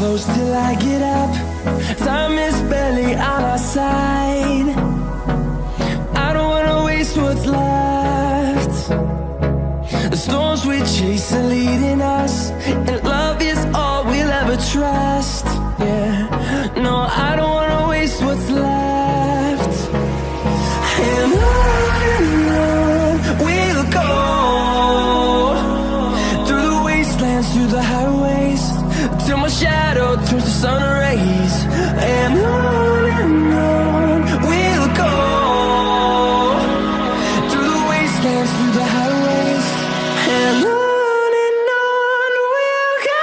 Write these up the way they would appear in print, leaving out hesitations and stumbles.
close till I get up. Time is barely on our side. I don't wanna waste what's left. The storms we chase are leading us, and love is all we'll ever trust. Yeah, no, I don't wanna waste what's left. And on we'll go, through the wastelands, through the highways, till my shadow turns to sun rays. And on we'll go, through the wastelands, through the highways, and on we'll go.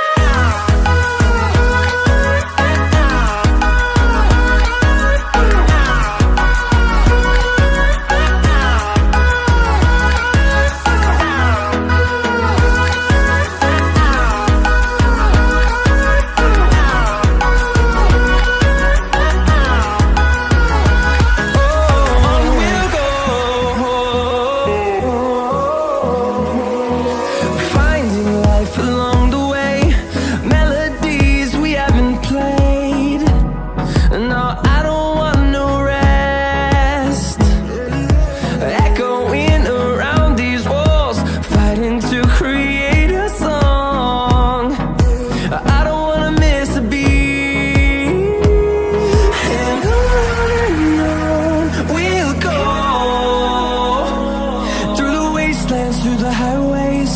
Through the highways,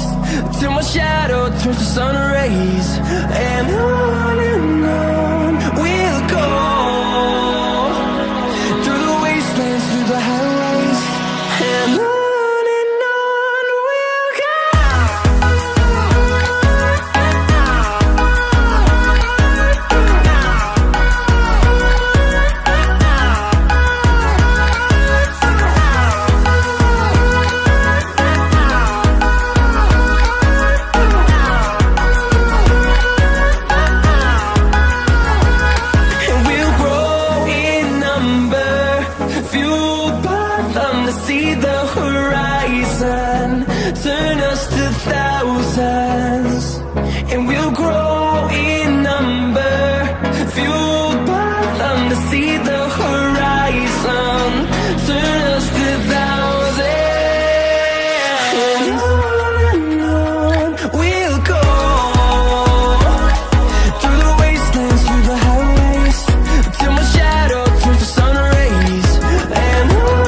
till my shadow turns to sun rays. And on we'll go, through the wastelands, through the highways, and on we'll go. See the horizon, turn us to thousands, and we'll grow in number, fueled by them to see the horizon, turn us to thousands. And on we'll go, through the wastelands, through the highways, till my shadow turns to sun rays. And on